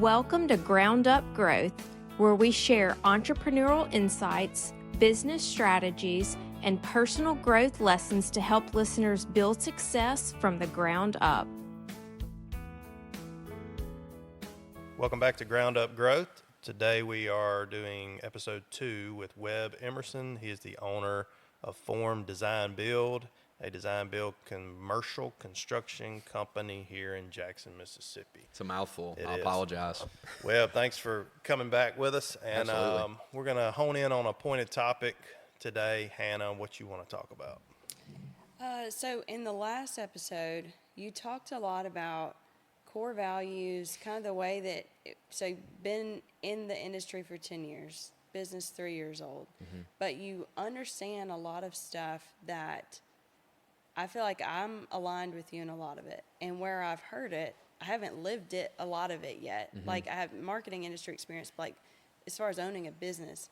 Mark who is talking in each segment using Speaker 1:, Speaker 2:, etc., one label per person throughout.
Speaker 1: Welcome to Ground Up Growth, where we share entrepreneurial insights, business strategies, and personal growth lessons to help listeners build success from the ground up.
Speaker 2: Welcome back to Ground Up Growth. Today we are doing episode 2 with Webb Emerson. He is the owner of Form Design Build, a design build commercial construction company here in Jackson, Mississippi.
Speaker 3: It's a mouthful.
Speaker 2: I
Speaker 3: apologize.
Speaker 2: Well, thanks for coming back with us. And we're going to hone in on a pointed topic today. Hannah, what you want to talk about?
Speaker 4: So in the last episode, you talked a lot about core values, kind of the way that, so you've been in the industry for 10 years, business 3 years old, but you understand a lot of stuff that I feel like I'm aligned with you in a lot of it. And where I've heard it, I haven't lived it, a lot of it yet. Like I have marketing industry experience, but like as far as owning a business,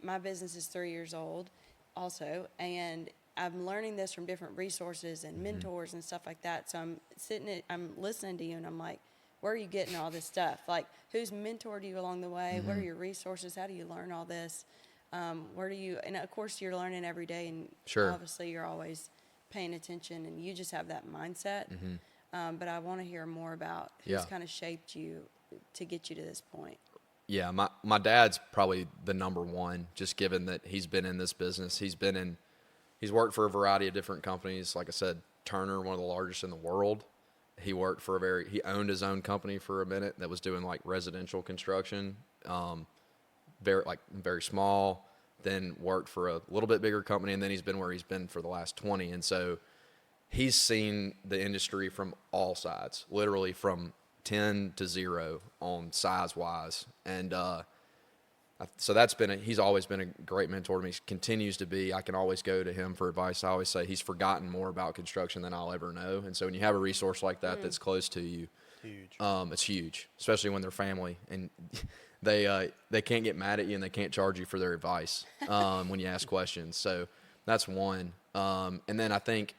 Speaker 4: my business is 3 years old also. And I'm learning this from different resources and mentors and stuff like that. So I'm listening to you and I'm like, where are you getting all this stuff? Like who's mentored you along the way? What are your resources? How do you learn all this? Where do you, and of course you're learning every day and obviously you're always paying attention and you just have that mindset. But I want to hear more about who's kind of shaped you to get you to this point.
Speaker 3: Yeah, my dad's probably the number one, just given that he's been in this business. He's worked for a variety of different companies. Like I said, Turner, one of the largest in the world. He worked for he owned his own company for a minute that was doing like residential construction, very small. Then worked for a little bit bigger company, and then he's been where he's been for the last 20. And so he's seen the industry from all sides, literally from 10 to 0 on size-wise. And so he's always been a great mentor to me. He continues to be. I can always go to him for advice. I always say he's forgotten more about construction than I'll ever know. And so when you have a resource like that that's close to you, it's huge, especially when they're family. And they can't get mad at you and they can't charge you for their advice when you ask questions. So that's one. And then I think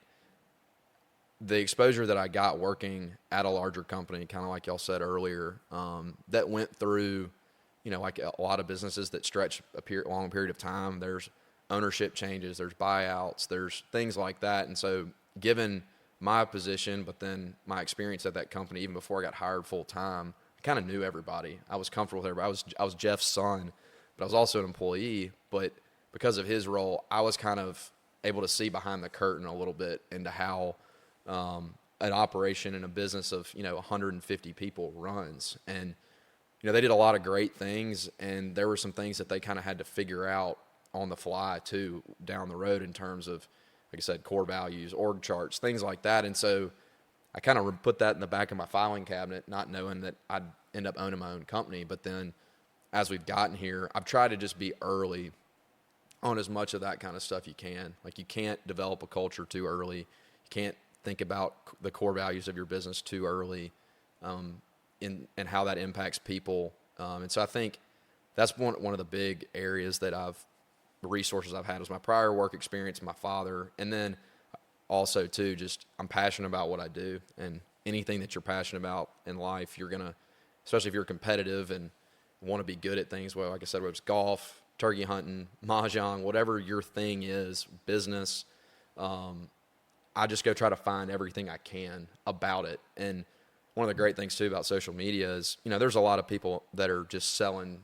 Speaker 3: the exposure that I got working at a larger company, kind of like y'all said earlier, that went through, like a lot of businesses that stretch a long period of time. There's ownership changes, there's buyouts, there's things like that. And so given my position, but then my experience at that company, even before I got hired full time, I kind of knew everybody. I was comfortable with everybody. I was Jeff's son, but I was also an employee. But because of his role, I was kind of able to see behind the curtain a little bit into how an operation in a business of 150 people runs. And they did a lot of great things, and there were some things that they kind of had to figure out on the fly too down the road in terms of, like I said, core values, org charts, things like that. And so I kind of put that in the back of my filing cabinet, not knowing that I'd end up owning my own company. But then as we've gotten here, I've tried to just be early on as much of that kind of stuff you can. Like you can't develop a culture too early. You can't think about the core values of your business too early, and how that impacts people. And so I think that's one of the big areas that the resources I've had was my prior work experience, my father, and then also too, just I'm passionate about what I do, and anything that you're passionate about in life, you're gonna, especially if you're competitive and want to be good at things. Well, like I said, whether it's golf, turkey hunting, mahjong, whatever your thing is, business, I just go try to find everything I can about it. And one of the great things too about social media is, there's a lot of people that are just selling,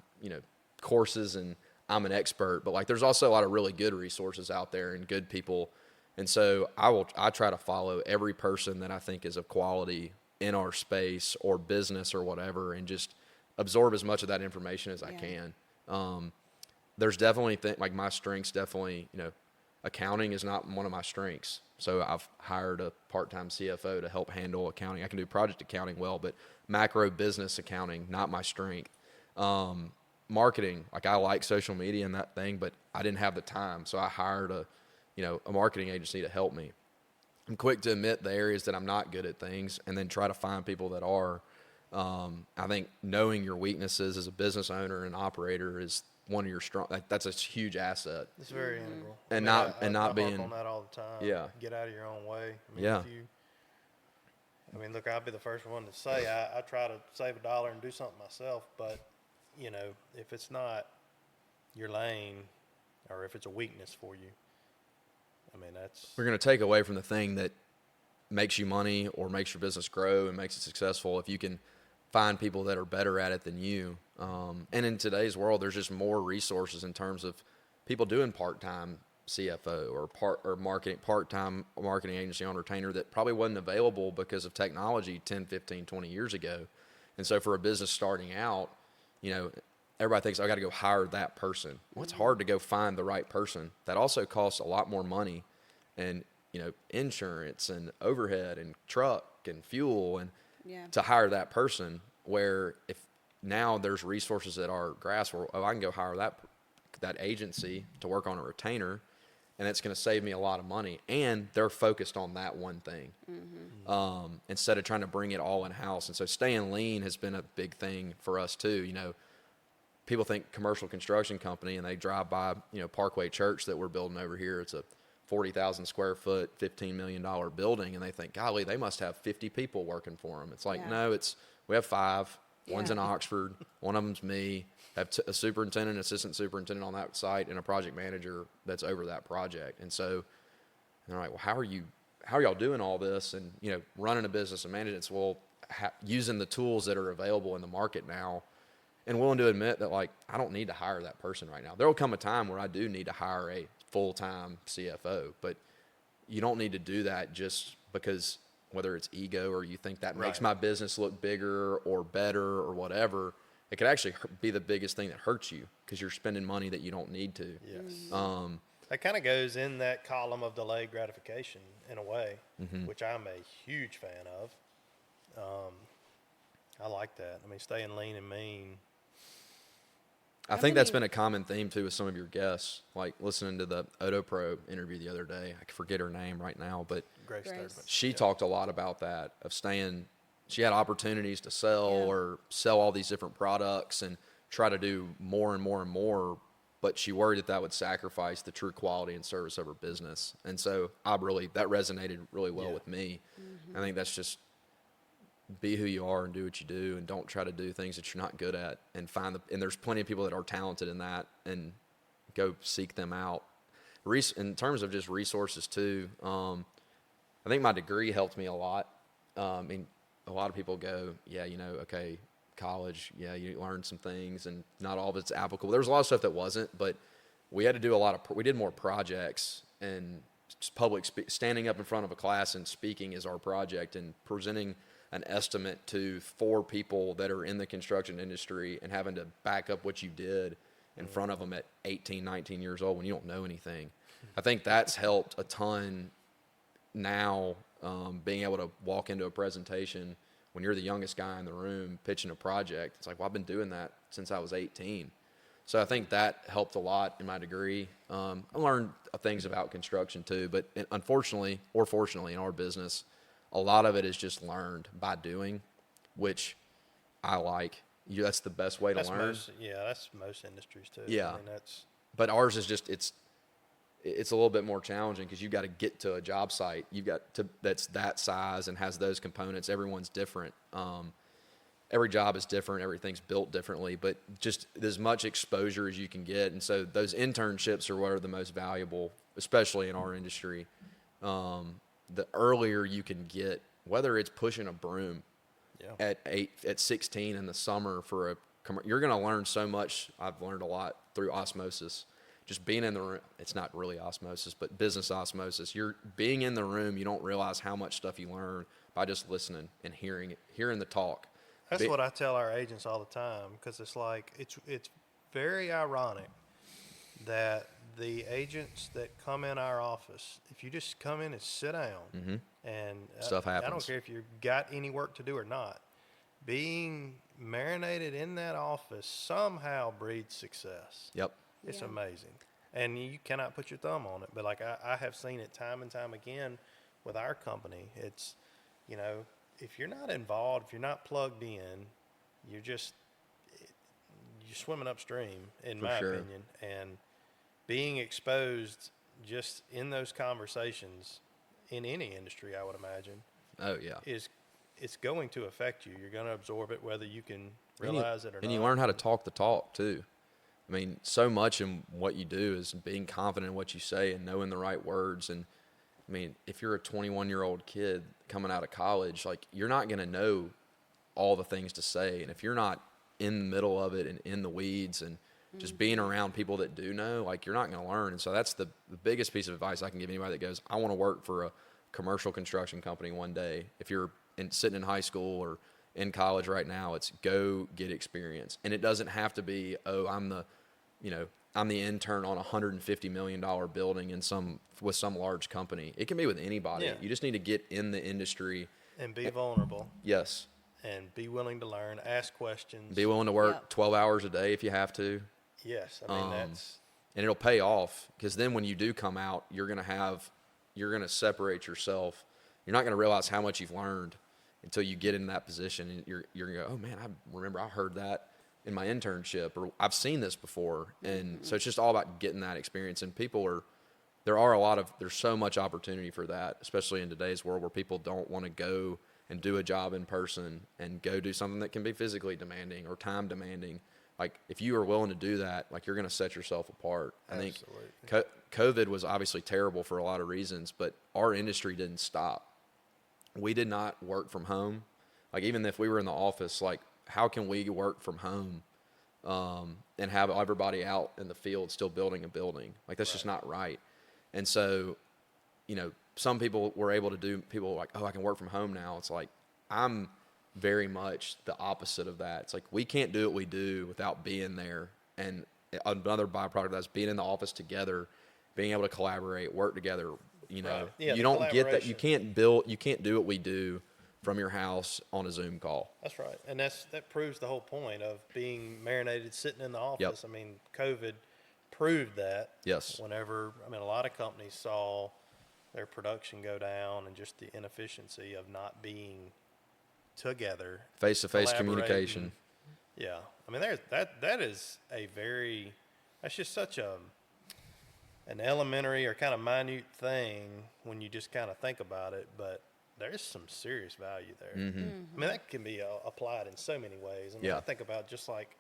Speaker 3: courses and I'm an expert, but like there's also a lot of really good resources out there and good people. And so I try to follow every person that I think is of quality in our space or business or whatever, and just absorb as much of that information as I can. There's definitely like my strengths, definitely, accounting is not one of my strengths. So I've hired a part-time CFO to help handle accounting. I can do project accounting well, but macro business accounting, not my strength. Marketing, like I like social media and that thing, but I didn't have the time. So I hired a marketing agency to help me. I'm quick to admit the areas that I'm not good at things and then try to find people that are. I think knowing your weaknesses as a business owner and operator is one of your strong. That's a huge asset.
Speaker 2: It's very integral.
Speaker 3: And
Speaker 2: I
Speaker 3: not
Speaker 2: harp
Speaker 3: being
Speaker 2: on that all the time.
Speaker 3: Yeah.
Speaker 2: Get out of your own way.
Speaker 3: Yeah.
Speaker 2: I mean, look, I'll be the first one to say I try to save $1 and do something myself, but, you know, if it's not your lane or if it's a weakness for you, I mean, that's...
Speaker 3: We're going to take away from the thing that makes you money or makes your business grow and makes it successful if you can find people that are better at it than you. And in today's world, there's just more resources in terms of people doing part-time CFO or part-time marketing agency on retainer that probably wasn't available because of technology 10, 15, 20 years ago. And so for a business starting out, you know, everybody thinks, I got to go hire that person. Well, it's hard to go find the right person. That also costs a lot more money and, you know, insurance and overhead and truck and fuel and to hire that person, where if now there's resources at our grasp where, I can go hire that agency to work on a retainer, and it's going to save me a lot of money. And they're focused on that one thing instead of trying to bring it all in-house. And so staying lean has been a big thing for us too. You know, people think commercial construction company and they drive by, you know, Parkway Church that we're building over here. It's a 40,000 square foot, $15 million building. And they think, golly, they must have 50 people working for them. It's like, no, we have 5. One's in Oxford. One of them's me. Have a superintendent, assistant superintendent on that site, and a project manager that's over that project. And so they're like, well, how are y'all doing all this? And, you know, running a business and managing it's, well, using the tools that are available in the market now, and willing to admit that, like, I don't need to hire that person right now. There will come a time where I do need to hire a full-time CFO, but you don't need to do that just because whether it's ego or you think that makes my business look bigger or better or whatever. It could actually be the biggest thing that hurts you because you're spending money that you don't need to.
Speaker 2: Yes. That kind of goes in that column of delayed gratification in a way, which I'm a huge fan of. I like that. I mean, staying lean and mean.
Speaker 3: I think that's been a common theme too with some of your guests. Like listening to the Odopro interview the other day. I forget her name right now, but
Speaker 2: Grace.
Speaker 3: she talked a lot about that, of staying. She had opportunities to sell or sell all these different products and try to do more and more and more, but she worried that would sacrifice the true quality and service of her business. And so that resonated really well with me. I think that's just be who you are and do what you do, and don't try to do things that you're not good at, and and there's plenty of people that are talented in that, and go seek them out. In terms of just resources too, I think my degree helped me a lot. I mean, a lot of people go, okay, college, you learn some things and not all of it's applicable. There was a lot of stuff that wasn't, but we had to do we did more projects, and standing up in front of a class and speaking is our project, and presenting an estimate to 4 people that are in the construction industry and having to back up what you did in front of them at 18, 19 years old when you don't know anything. I think that's helped a ton now, being able to walk into a presentation when you're the youngest guy in the room pitching a project. It's like, well, I've been doing that since I was 18. So I think that helped a lot in my degree. I learned things about construction too, but unfortunately or fortunately in our business, a lot of it is just learned by doing, which I like. That's the best way to learn.
Speaker 2: That's most industries too.
Speaker 3: Yeah.
Speaker 2: I mean,
Speaker 3: but ours is just, it's a little bit more challenging because you've got to get to a job site. That's that size and has those components. Everyone's different. Every job is different. Everything's built differently, but just as much exposure as you can get. And so those internships are what are the most valuable, especially in our industry. The earlier you can get, whether it's pushing a broom at 16 in the summer you're going to learn so much. I've learned a lot through osmosis. Just being in the room, it's not really osmosis, but business osmosis. You're being in the room, you don't realize how much stuff you learn by just listening and hearing the talk.
Speaker 2: That's what I tell our agents all the time, because it's like, it's very ironic that the agents that come in our office, if you just come in and sit down and
Speaker 3: stuff happens.
Speaker 2: I don't care if you've got any work to do or not, being marinated in that office somehow breeds success.
Speaker 3: Yep.
Speaker 2: It's amazing. And you cannot put your thumb on it. But like I have seen it time and time again with our company. It's, if you're not involved, if you're not plugged in, you're swimming upstream, in my opinion. And being exposed just in those conversations in any industry, I would imagine, it's going to affect you. You're going to absorb it, whether you can realize it or not.
Speaker 3: And you learn how to talk the talk too. I mean, so much in what you do is being confident in what you say and knowing the right words. And I mean, if you're a 21-year-old kid coming out of college, like, you're not going to know all the things to say. And if you're not in the middle of it and in the weeds and just being around people that do know, like, you're not going to learn. And so that's the biggest piece of advice I can give anybody that goes, I want to work for a commercial construction company one day. If you're sitting in high school or in college right now, it's go get experience. And it doesn't have to be, oh, I'm the intern on a $150 million building with some large company. It can be with anybody.
Speaker 2: Yeah.
Speaker 3: You just need to get in the industry.
Speaker 2: And be vulnerable.
Speaker 3: Yes.
Speaker 2: And be willing to learn, ask questions.
Speaker 3: Be willing to work 12 hours a day if you have to.
Speaker 2: Yes. I mean, that's...
Speaker 3: And it'll pay off, because then when you do come out, you're going to separate yourself. You're not going to realize how much you've learned until you get in that position, and you're going to go, oh man, I remember I heard that in my internship, or I've seen this before. And so it's just all about getting that experience. And there's so much opportunity for that, especially in today's world where people don't want to go and do a job in person and go do something that can be physically demanding or time demanding. Like, if you are willing to do that, like, you're going to set yourself apart. I think COVID was obviously terrible for a lot of reasons, but our industry didn't stop. We did not work from home. Like, even if we were in the office, like, how can we work from home and have everybody out in the field still building a building? Like, that's just not right. And so, some people were able to do, people were like, oh, I can work from home now. It's like, I'm very much the opposite of that. It's like, we can't do what we do without being there. And another byproduct of that is being in the office together, being able to collaborate, work together.
Speaker 2: Right. Yeah,
Speaker 3: you don't get that. You can't do what we do from your house on a Zoom call.
Speaker 2: That's right. And that proves the whole point of being marinated, sitting in the office.
Speaker 3: Yep.
Speaker 2: I mean, COVID proved that.
Speaker 3: Yes.
Speaker 2: A lot of companies saw their production go down, and just the inefficiency of not being together.
Speaker 3: Face-to-face communication.
Speaker 2: Yeah. I mean, that's just such an elementary or kind of minute thing when you just kind of think about it, but there's some serious value there.
Speaker 3: Mm-hmm.
Speaker 2: I mean, that can be applied in so many ways. I mean, I think about just like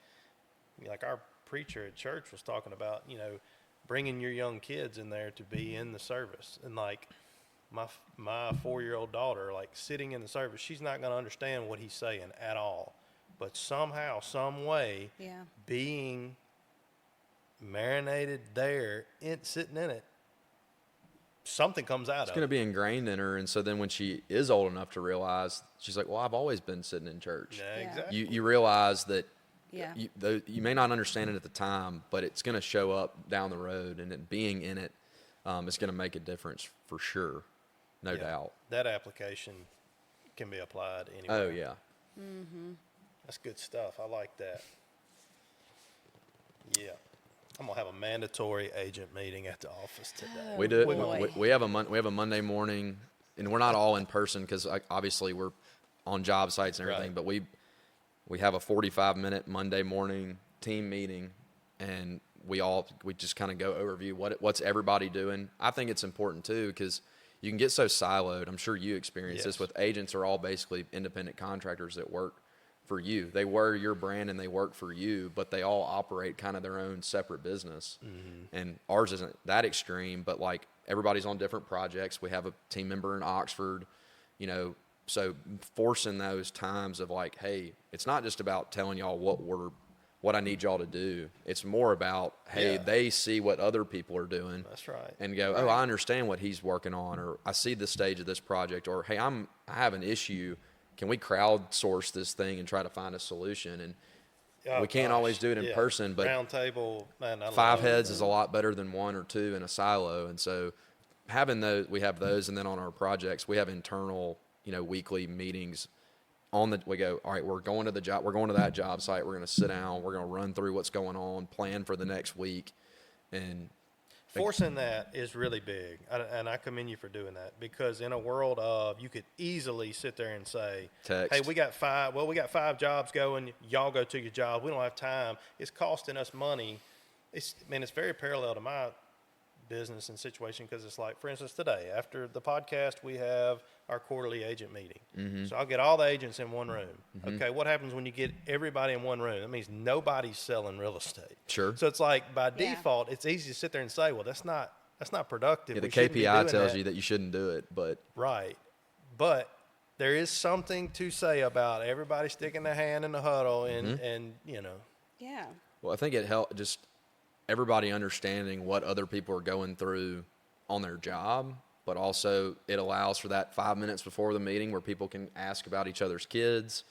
Speaker 2: our preacher at church was talking about, bringing your young kids in there to be in the service. And like my 4-year-old daughter, like, sitting in the service, she's not going to understand what he's saying at all. But somehow, some way, being marinated there, sitting in it, something comes out of it.
Speaker 3: It's going to be ingrained in her. And so then when she is old enough to realize, she's like, well, I've always been sitting in church.
Speaker 2: Yeah, exactly.
Speaker 3: You realize that you may not understand it at the time, but it's going to show up down the road, and it being in it is going to make a difference for sure. No doubt.
Speaker 2: That application can be applied anywhere.
Speaker 3: Oh, yeah.
Speaker 4: Mm-hmm.
Speaker 2: That's good stuff. I like that. Yeah. I'm going to have a mandatory agent meeting at the office today.
Speaker 4: Oh,
Speaker 3: We do.
Speaker 4: boy.
Speaker 3: We have a Monday morning, and we're not all in person because obviously we're on job sites and everything.
Speaker 2: Right.
Speaker 3: But we have a 45-minute Monday morning team meeting, and we just kind of go overview what's everybody doing. I think it's important too, because you can get so siloed. I'm sure you experience this with agents are all basically independent contractors that work for you. They wear your brand and they work for you, but they all operate kind of their own separate business. Mm-hmm. And ours isn't that extreme, but like, everybody's on different projects. We have a team member in Oxford, so forcing those times of like, hey, it's not just about telling y'all what I need y'all to do. It's more about, hey, they see what other people are doing.
Speaker 2: That's right.
Speaker 3: And go, oh, I understand what he's working on, or I see the stage of this project, or hey, I have an issue. Can we crowdsource this thing and try to find a solution? And we can't always do it in person, but
Speaker 2: round table, man,
Speaker 3: 5 heads is a lot better than 1 or 2 in a silo. And so having those, we have those, and then on our projects, we have internal, weekly meetings. We go, all right, we're going to that job site. We're going to sit down. We're going to run through what's going on, plan for the next week, and
Speaker 2: forcing that is really big, and I commend you for doing that, because in a world of, you could easily sit there and say,
Speaker 3: text,
Speaker 2: hey, we got 5 jobs going, y'all go to your job, we don't have time, it's costing us money. It's very parallel to my business and situation, because it's like, for instance, today after the podcast, we have our quarterly agent meeting. So I'll get all the agents in one room. Okay, what happens when you get everybody in one room? That means nobody's selling real estate.
Speaker 3: Sure.
Speaker 2: So it's like by default, it's easy to sit there and say, well, that's not productive.
Speaker 3: Yeah, the
Speaker 2: We shouldn't be
Speaker 3: KPI
Speaker 2: doing
Speaker 3: tells
Speaker 2: that.
Speaker 3: you that you shouldn't do it, but
Speaker 2: Right. But there is something to say about everybody sticking their hand in the huddle and you know.
Speaker 4: Yeah.
Speaker 3: well, I think it helped just everybody understanding what other people are going through on their job, but also it allows for that 5 minutes before the meeting where people can ask about each other's kids.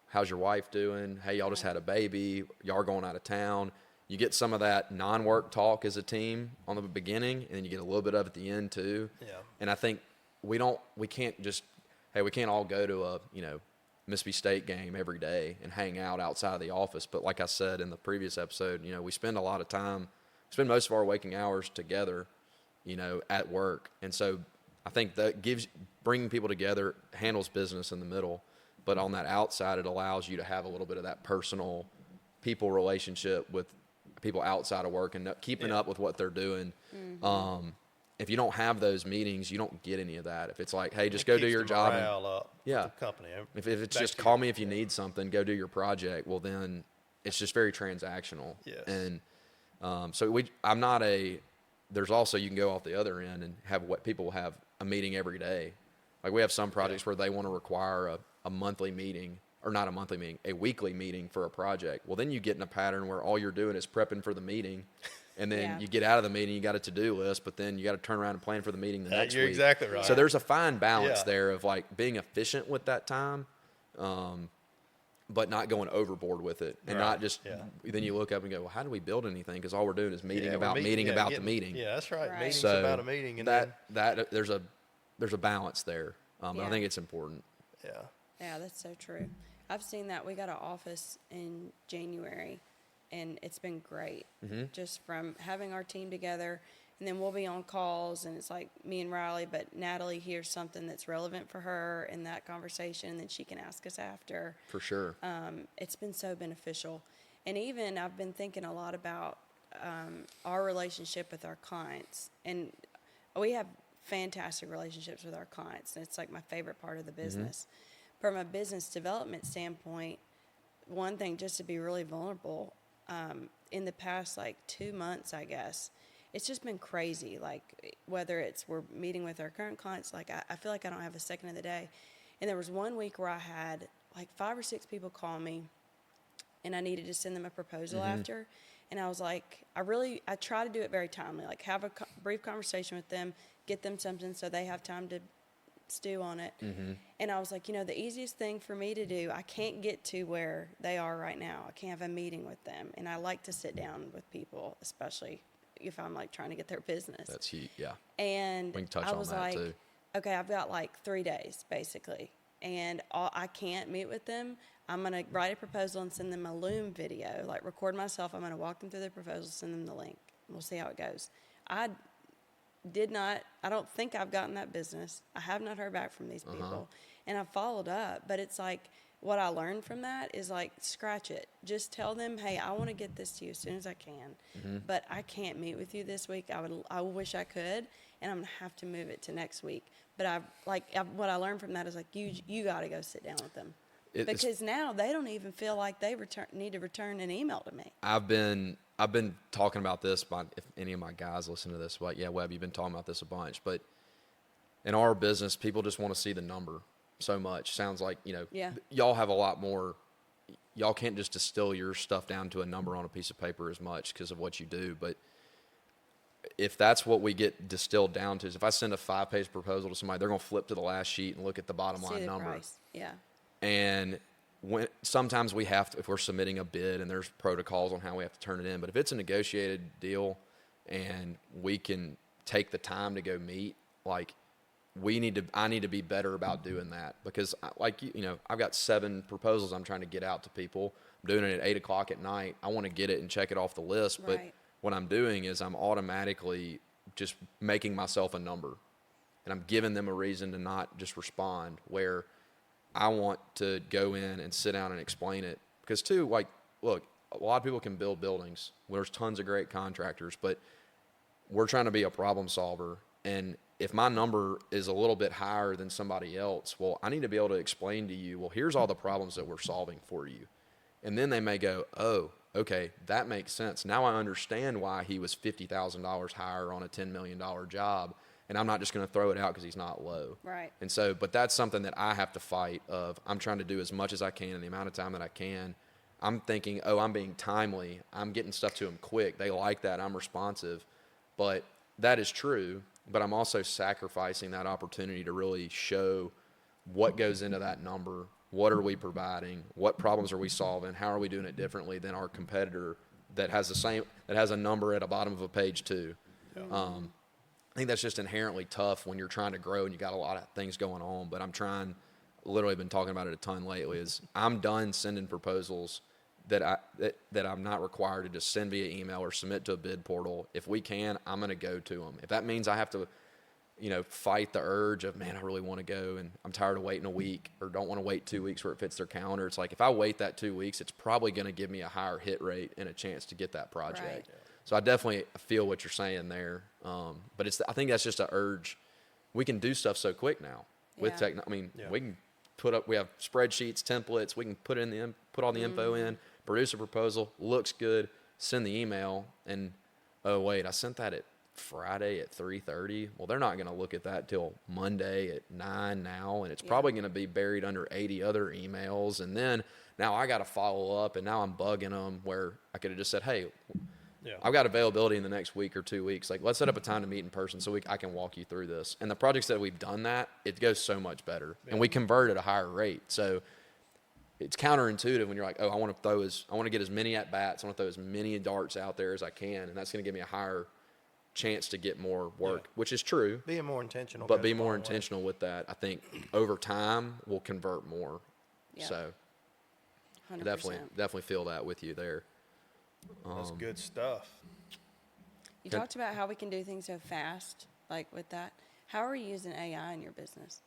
Speaker 3: How's your wife doing? Hey, y'all just had a baby. Y'all are going out of town. You get some of that non-work talk as a team on the beginning, and then you get a little bit of it at the end too.
Speaker 2: Yeah.
Speaker 3: And I think we can't all go to a, Mississippi State game every day and hang out outside of the office. But like I said in the previous episode, we spend most of our waking hours together, at work. And so I think that bringing people together handles business in the middle. But on that outside, it allows you to have a little bit of that personal people relationship with people outside of work and keeping up with what they're doing. If you don't have those meetings, you don't get any of that. If it's like, hey, just go do your job.
Speaker 2: Morale up
Speaker 3: Yeah.
Speaker 2: with the company.
Speaker 3: If it's just call me if you need something, go do your project. Well, then it's just very transactional.
Speaker 2: Yes.
Speaker 3: And there's also, you can go off the other end and have what people have a meeting every day. Like we have some projects where they want to require a monthly meeting, or not a monthly meeting, a weekly meeting for a project. Well, then you get in a pattern where all you're doing is prepping for the meeting. And then you get out of the meeting, you got a to-do list, but then you got to turn around and plan for the meeting the next week.
Speaker 2: You're exactly right.
Speaker 3: So there's a fine balance there of like being efficient with that time, but not going overboard with it, and not just then you look up and go, well, how do we build anything? Because all we're doing is meeting about the meeting.
Speaker 2: Yeah, that's right.
Speaker 4: Right.
Speaker 2: Meetings
Speaker 3: So
Speaker 2: about a meeting, and
Speaker 3: that there's a balance there. But I think it's important.
Speaker 4: Yeah, that's so true. I've seen that. We got an office in January, and it's been great. Just from having our team together, and then we'll be on calls, and it's like me and Riley, but Natalie hears something that's relevant for her in that conversation, and then she can ask us after.
Speaker 3: For sure.
Speaker 4: It's been so beneficial. And even I've been thinking a lot about our relationship with our clients. And we have fantastic relationships with our clients, and it's like my favorite part of the business. From a business development standpoint, one thing, just to be really vulnerable, in the past 2 months, I guess, it's just been crazy. Like whether it's we're meeting with our current clients, I feel like I don't have a second of the day. And there was 1 week where I had 5 or 6 people call me, and I needed to send them a proposal after. And I was like, I try to do it very timely, like have a brief conversation with them, get them something so they have time to stew on it. And I was like, the easiest thing for me to do, I can't get to where they are right now. I can't have a meeting with them. And I like to sit down with people, especially if I'm trying to get their business.
Speaker 3: That's huge. Yeah.
Speaker 4: And
Speaker 3: We can touch
Speaker 4: I
Speaker 3: on
Speaker 4: was
Speaker 3: that too.
Speaker 4: Okay, I've got 3 days basically. And I can't meet with them. I'm going to write a proposal and send them a Loom video, record myself. I'm going to walk them through their proposal, send them the link. We'll see how it goes. I don't think I've gotten that business. I have not heard back from these people. And I followed up, but it's what I learned from that is scratch it. Just tell them, hey, I want to get this to you as soon as I can, but I can't meet with you this week. I wish I could, and I'm going to have to move it to next week. But what I learned from that is you got to go sit down with them. Because now they don't even feel like they need to return an email to me.
Speaker 3: I've been talking about this, if any of my guys listen to this, Webb, you've been talking about this a bunch. But in our business, people just want to see the number so much. Sounds like, y'all have a lot more. Y'all can't just distill your stuff down to a number on a piece of paper as much because of what you do. But if that's what we get distilled down to, is if I send a 5-page proposal to somebody, they're going to flip to the last sheet and look at the bottom line number.
Speaker 4: Price. Yeah.
Speaker 3: And sometimes we have to, if we're submitting a bid, and there's protocols on how we have to turn it in. But if it's a negotiated deal and we can take the time to go meet, I need to be better about doing that, because I've got 7 proposals I'm trying to get out to people. I'm doing it at 8:00 at night. I want to get it and check it off the list.
Speaker 4: Right.
Speaker 3: But what I'm doing is I'm automatically just making myself a number, and I'm giving them a reason to not just respond, where I want to go in and sit down and explain it. Because look, a lot of people can build buildings. There's tons of great contractors, but we're trying to be a problem solver. And if my number is a little bit higher than somebody else, well, I need to be able to explain to you, well, here's all the problems that we're solving for you. And then they may go, oh, okay, that makes sense. Now I understand why he was $50,000 higher on a $10 million job. And I'm not just going to throw it out because he's not low.
Speaker 4: Right.
Speaker 3: And so, but that's something that I have to fight of. I'm trying to do as much as I can in the amount of time that I can. I'm thinking, oh, I'm being timely. I'm getting stuff to them quick. They like that. I'm responsive. But that is true. But I'm also sacrificing that opportunity to really show what goes into that number. What are we providing? What problems are we solving? How are we doing it differently than our competitor that has a number at the bottom of a page too? Yeah. I think that's just inherently tough when you're trying to grow and you got a lot of things going on. But literally been talking about it a ton lately, is I'm done sending proposals that I'm not required to just send via email or submit to a bid portal. If we can, I'm going to go to them. If that means I have to, fight the urge of, man, I really want to go and I'm tired of waiting a week, or don't want to wait 2 weeks where it fits their calendar. It's like, if I wait that 2 weeks, it's probably going to give me a higher hit rate and a chance to get that project. Right. So I definitely feel what you're saying there. But I think that's just an urge. We can do stuff so quick now with tech. I mean, we can we have spreadsheets, templates. We can put all the info in, produce a proposal, looks good, send the email, and oh wait, I sent that at Friday at 3:30. Well, they're not going to look at that till Monday at 9 now, and it's probably going to be buried under 80 other emails. And then now I got to follow up, and now I'm bugging them where I could have just said, hey, I've got availability in the next week or 2 weeks. Like, let's set up a time to meet in person so I can walk you through this. And the projects that we've done that, it goes so much better. And we convert at a higher rate. So it's counterintuitive when you're like, oh, I want to get as many at-bats. I want to throw as many darts out there as I can. And that's going to give me a higher chance to get more work, which is true.
Speaker 2: Being more intentional.
Speaker 3: But be more intentional with that. I think over time we'll convert more. Yeah. So 100%. Definitely feel that with you there.
Speaker 2: That's good stuff.
Speaker 4: You talked about how we can do things so fast, like with that. How are you using AI in your business?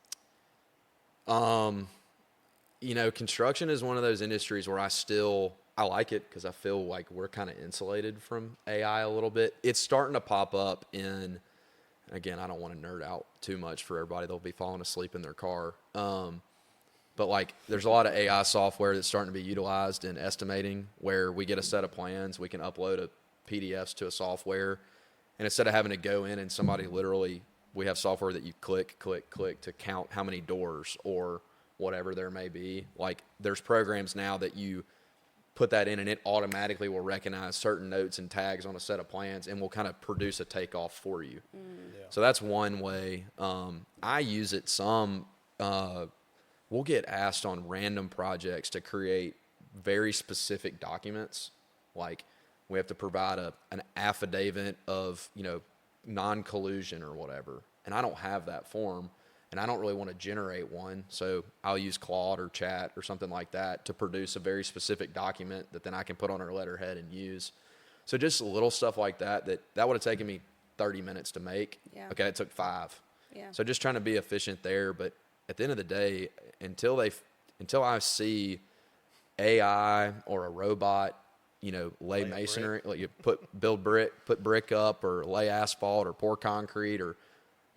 Speaker 3: Construction is one of those industries where I like it because I feel like we're kind of insulated from AI a little bit. It's starting to pop up in, again, I don't want to nerd out too much for everybody. They'll be falling asleep in their car. But like, there's a lot of AI software that's starting to be utilized in estimating, where we get a set of plans, we can upload PDFs to a software, and instead of having to go in and we have software that you click to count how many doors or whatever there may be. Like, there's programs now that you put that in and it automatically will recognize certain notes and tags on a set of plans and will kind of produce a takeoff for you. So that's one way. I use it some. We'll get asked on random projects to create very specific documents. Like, we have to provide an affidavit of, non-collusion or whatever. And I don't have that form, and I don't really want to generate one. So I'll use Claude or Chat or something like that to produce a very specific document that then I can put on our letterhead and use. So just little stuff like that would have taken me 30 minutes to make. Yeah. Okay, it took 5. Yeah. So just trying to be efficient there. But at the end of the day, until I see AI or a robot, lay masonry, like you put brick up, or lay asphalt, or pour concrete, or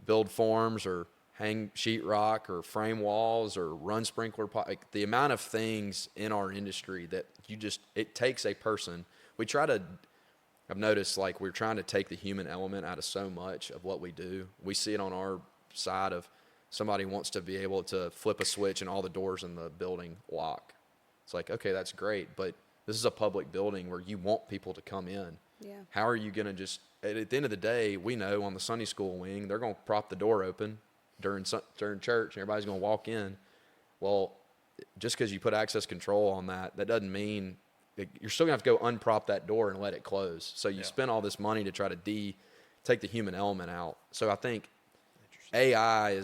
Speaker 3: build forms, or hang sheetrock, or frame walls, or run sprinkler pipe. Like, the amount of things in our industry that it takes a person. I've noticed, like, we're trying to take the human element out of so much of what we do. We see it on our side of somebody wants to be able to flip a switch and all the doors in the building lock. It's like, okay, that's great, but this is a public building where you want people to come in. Yeah. How are you going to at the end of the day, we know on the Sunday school wing, they're going to prop the door open during church and everybody's going to walk in. Well, just because you put access control on that doesn't mean you're still going to have to go unprop that door and let it close. So you spend all this money to try to take the human element out. So I think AI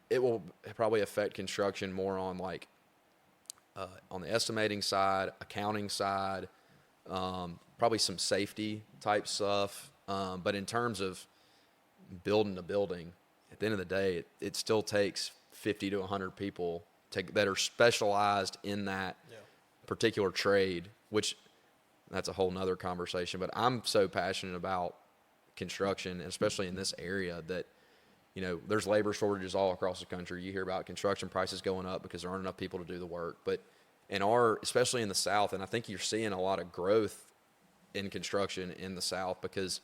Speaker 3: it will probably affect construction more on like, on the estimating side, accounting side, probably some safety type stuff. But in terms of building a building, at the end of the day, it still takes 50 to 100 people that are specialized in that particular trade, which that's a whole nother conversation. But I'm so passionate about construction, especially in this area, that, you know, there's labor shortages all across the country. You hear about construction prices going up because there aren't enough people to do the work. But especially in the South, and I think you're seeing a lot of growth in construction in the South because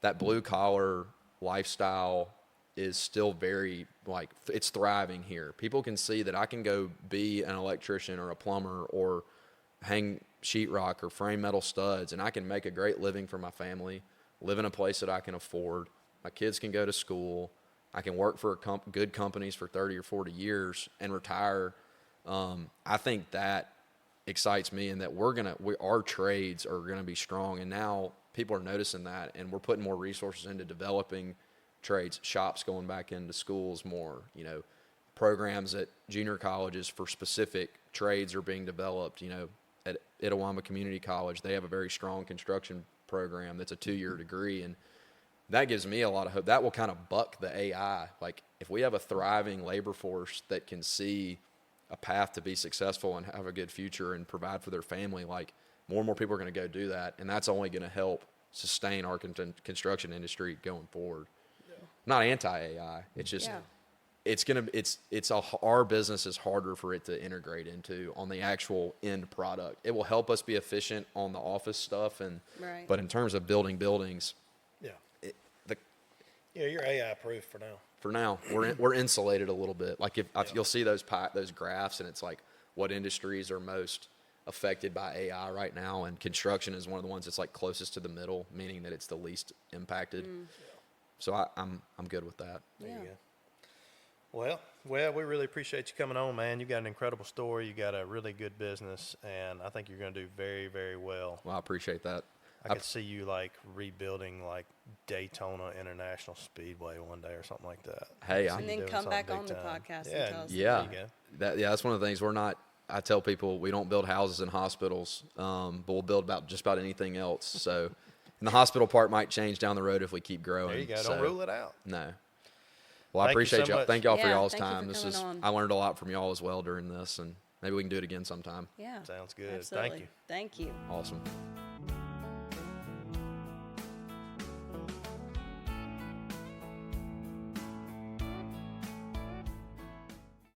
Speaker 3: that blue collar lifestyle is still very, like, it's thriving here. People can see that I can go be an electrician or a plumber or hang sheetrock or frame metal studs, and I can make a great living for my family, live in a place that I can afford. My kids can go to school. I can work for good companies for 30 or 40 years and retire. I think that excites me, and that our trades are gonna be strong. And now people are noticing that, and we're putting more resources into developing trades, shops going back into schools more, you know, programs at junior colleges for specific trades are being developed. You know, at Itawamba Community College, they have a very strong construction program that's a 2-year degree, and that gives me a lot of hope. That will kind of buck the AI. Like, if we have a thriving labor force that can see a path to be successful and have a good future and provide for their family, like, more and more people are going to go do that, and that's only going to help sustain our construction industry going forward. I'm not anti-AI. It's just our business is harder for it to integrate into on the actual end product. It will help us be efficient on the office stuff, but in terms of building buildings,
Speaker 2: you're AI proof for now.
Speaker 3: For now, we're insulated a little bit. Like, if you'll see those graphs, and it's like what industries are most affected by AI right now, and construction is one of the ones that's like closest to the middle, meaning that it's the least impacted. So I'm good with that.
Speaker 2: There you go. Well, we really appreciate you coming on, man. You got an incredible story. You got a really good business, and I think you're going to do very, very well.
Speaker 3: Well, I appreciate that.
Speaker 2: I could see you like rebuilding like Daytona International Speedway one day or something like that.
Speaker 3: Hey,
Speaker 4: and then come back on the podcast and tell us.
Speaker 3: Yeah, that's one of the things. I tell people we don't build houses and hospitals, but we'll build just about anything else. So, and the hospital part might change down the road if we keep growing.
Speaker 2: There you go.
Speaker 3: So,
Speaker 2: don't rule it out.
Speaker 3: No. Well, I appreciate y'all. Thank y'all for y'all's time.
Speaker 4: On.
Speaker 3: I learned a lot from y'all as well during this, and maybe we can do it again sometime.
Speaker 4: Yeah.
Speaker 2: Sounds good.
Speaker 4: Absolutely.
Speaker 2: Thank you.
Speaker 4: Thank you.
Speaker 3: Awesome.